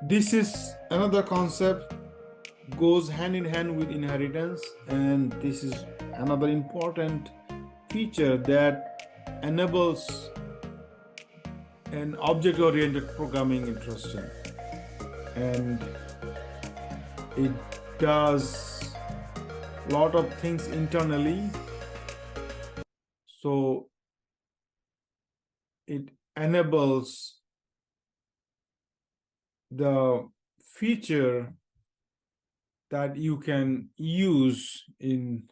This is another concept, goes hand in hand with inheritance, and this is another important feature that enables an object-oriented programming interesting, and it does a lot of things internally. So it enables the feature that you can use in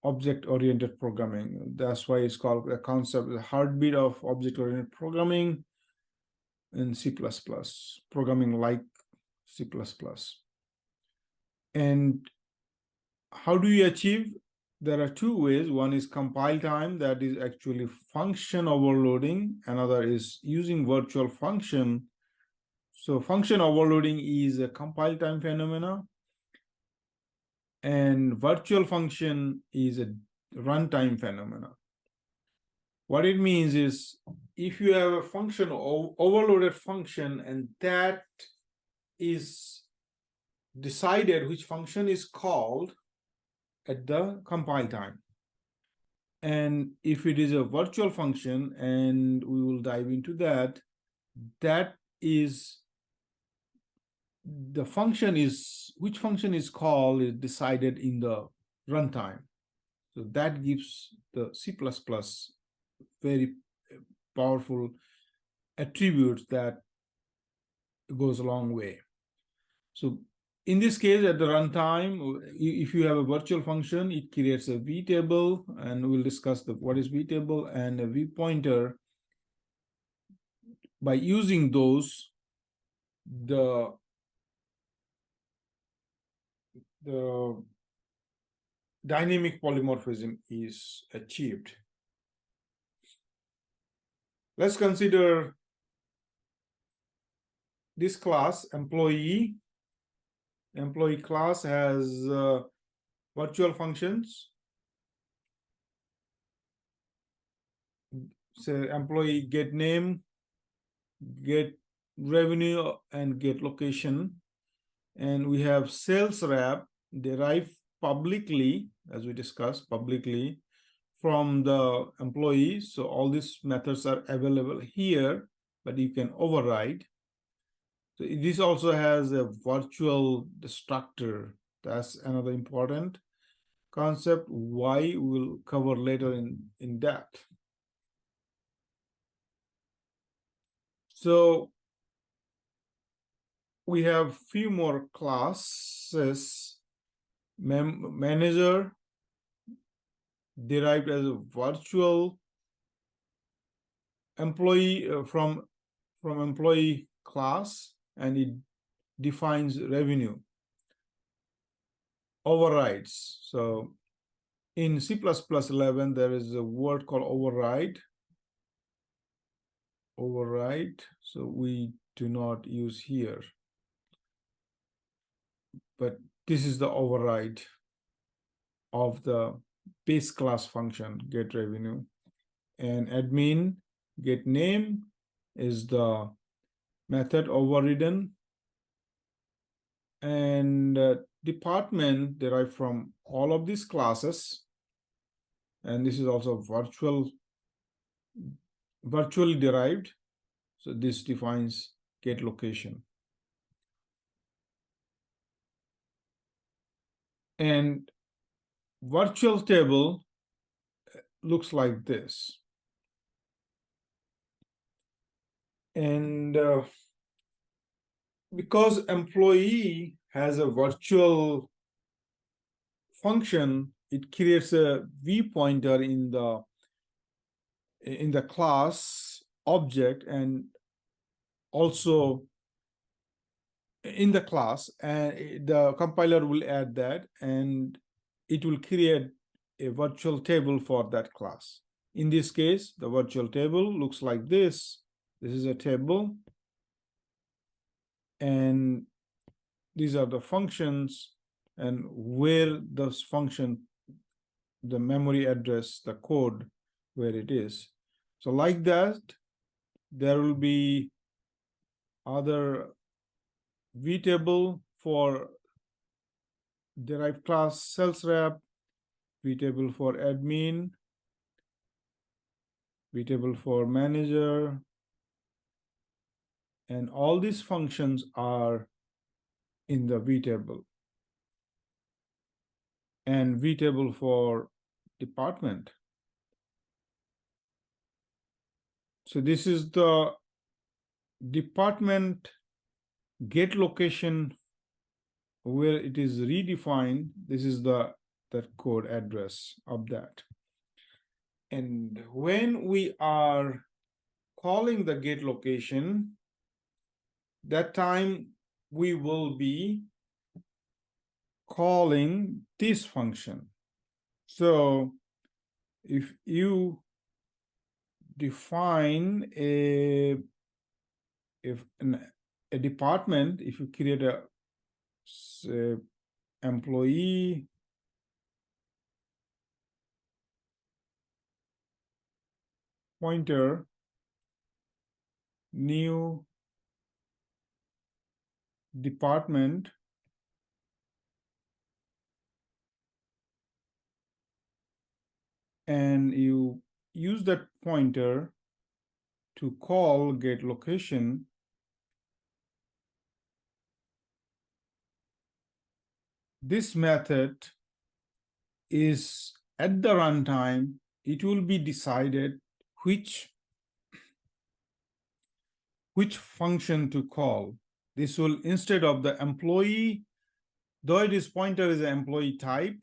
object-oriented programming. That's why it's called a concept, the heartbeat of object-oriented programming in C++, programming like C++. And how do you achieve? There are two ways. One is compile time, that is actually function overloading. Another is using virtual function. So function overloading is a compile time phenomena, and virtual function is a runtime phenomena. What it means is, if you have a function, overloaded function, and that is decided which function is called at the compile time. And if it is a virtual function, and we will dive into that, that is the function is, which function is called is decided in the runtime. So that gives the C++ very powerful attributes that goes a long way. So in this case, at the runtime, if you have a virtual function, it creates a vtable, and we'll discuss what is vtable and a vpointer. By using those, the dynamic polymorphism is achieved. Let's consider this class, employee. Employee class has virtual functions. So employee get name, get revenue, and get location. And we have sales rep derived publicly, as we discussed, publicly from the employee. So all these methods are available here, but you can override. So this also has a virtual destructor. That's another important concept, why we'll cover later in depth. So we have few more classes. Manager, derived as a virtual employee from employee class, and it defines revenue. Overrides. So in C++ 11, there is a word called override. Override. So we do not use here. But this is the override of the base class function, getRevenue. And admin get name is the method overridden. And department derived from all of these classes. And this is also virtually derived. So this defines getLocation. And virtual table looks like this. And because employee has a virtual function, it creates a vpointer in the class object, and also in the class, and the compiler will add that, and it will create a virtual table for that class. In this case, the virtual table looks like this. This is a table, and these are the functions, and where those function, the memory address, the code, where it is. So like that, there will be other vtable for derived class sales rep, vtable for admin, vtable for manager, and all these functions are in the vtable, and vtable for department. So this is the department get location where it is redefined. This is the code address of that. And when we are calling the get location, that time we will be calling this function. So if you define a department, if you create a say, employee pointer, new department, and you use that pointer to call get location, this method is at the runtime, it will be decided which function to call. This will, instead of the employee, though it is pointer is an employee type,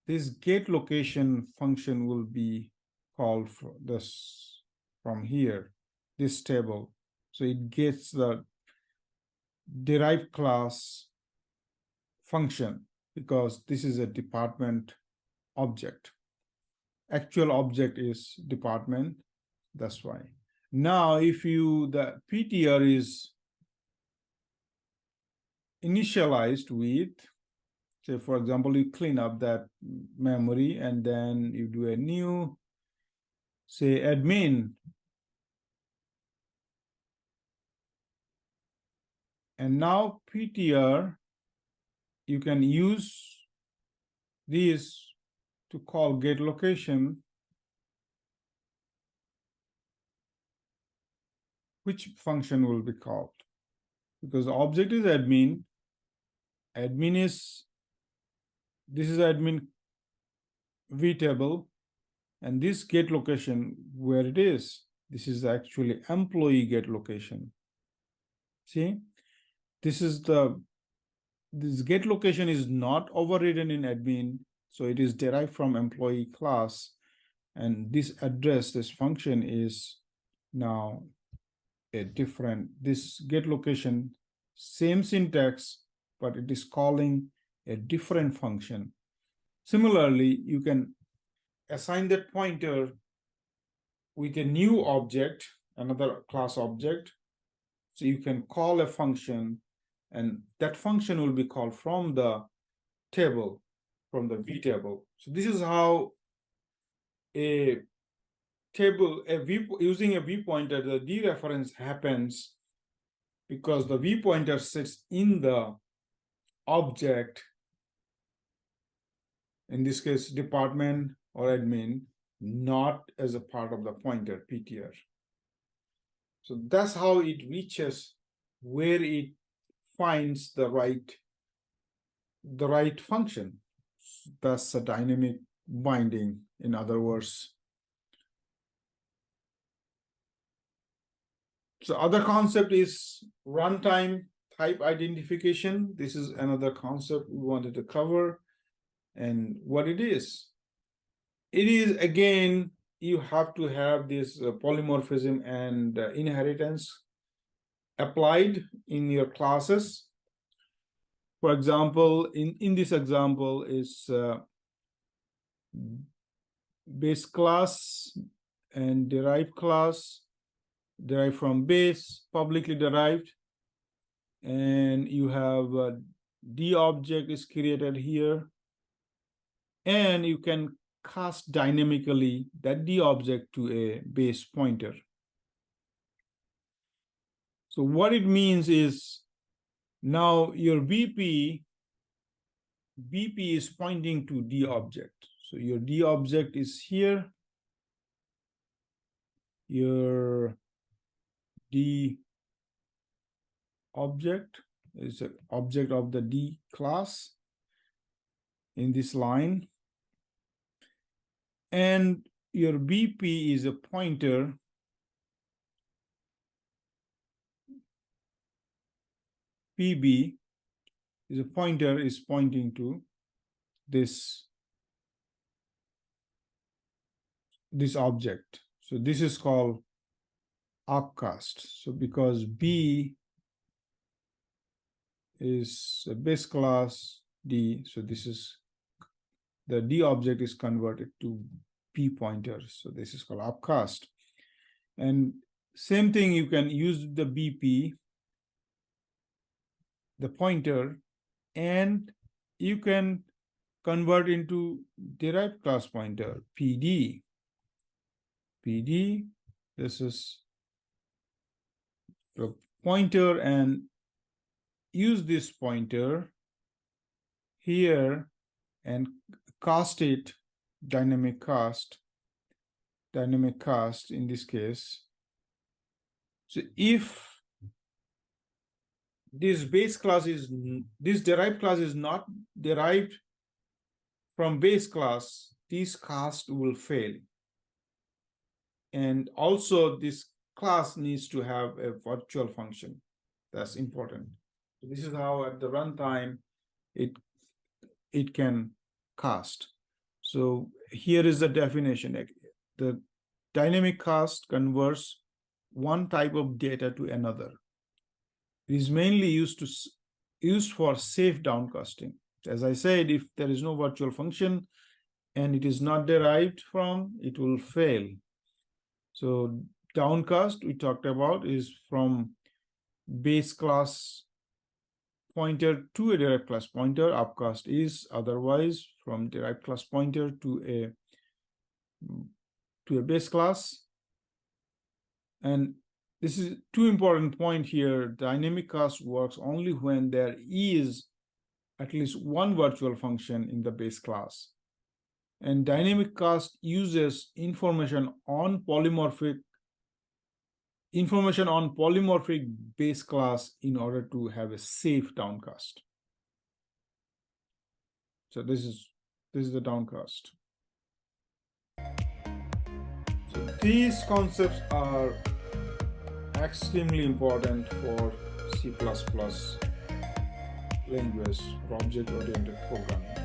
this get location function will be called for this from here, this table. So it gets the derived class function because this is a department object. Actual object is department, that's why. Now, if the PTR is initialized with, say, for example, you clean up that memory and then you do a new, say, admin. And now PTR, you can use this to call get location, which function will be called. Because the object is admin, this is admin vtable, and this get location where it is, this is actually employee get location. See, this get location is not overridden in admin, so it is derived from employee class, and this address, this function is now a different, this get location, same syntax, but it is calling a different function. Similarly, you can assign that pointer with a new object, another class object. So you can call a function, and that function will be called from the table, from the vtable. So this is how a table, using a v pointer, the dereference happens because the v pointer sits in the object, in this case department or admin, not as a part of the pointer PTR. So that's how it reaches where it finds the right function. That's a dynamic binding, in other words. So other concept is runtime type identification. This is another concept we wanted to cover. And what it is again, you have to have this polymorphism and inheritance applied in your classes. For example, in this example is base class and derived class, derived from base, publicly derived, and you have D object is created here, and you can cast dynamically that D object to a base pointer. So what it means is Now your BP is pointing to D object. So your D object is here. Your D object is an object of the D class in this line. And your BP is a pointer. PB is a pointer, is pointing to this object. So this is called upcast. So because B is a base class D, so this is the D object is converted to P pointer. So this is called upcast. And same thing, you can use the BP, the pointer, and you can convert into derived class pointer, PD. PD, this is the pointer, and use this pointer here and cast it, dynamic cast in this case. So if this base class is, this derived class is not derived from base class, this cast will fail. And also this class needs to have a virtual function. That's important. So this is how at the runtime it can cast. So here is the definition. The dynamic cast converts one type of data to another. It is mainly used for safe downcasting. As I said, if there is no virtual function and it is not derived from, it will fail. So downcast we talked about is from base class pointer to a derived class pointer. Upcast is otherwise from derived class pointer to a base class. And this is two important point here. Dynamic cast works only when there is at least one virtual function in the base class. And dynamic cast uses information on polymorphic base class in order to have a safe downcast. So this is the downcast. So these concepts are extremely important for C++ language for object-oriented programming.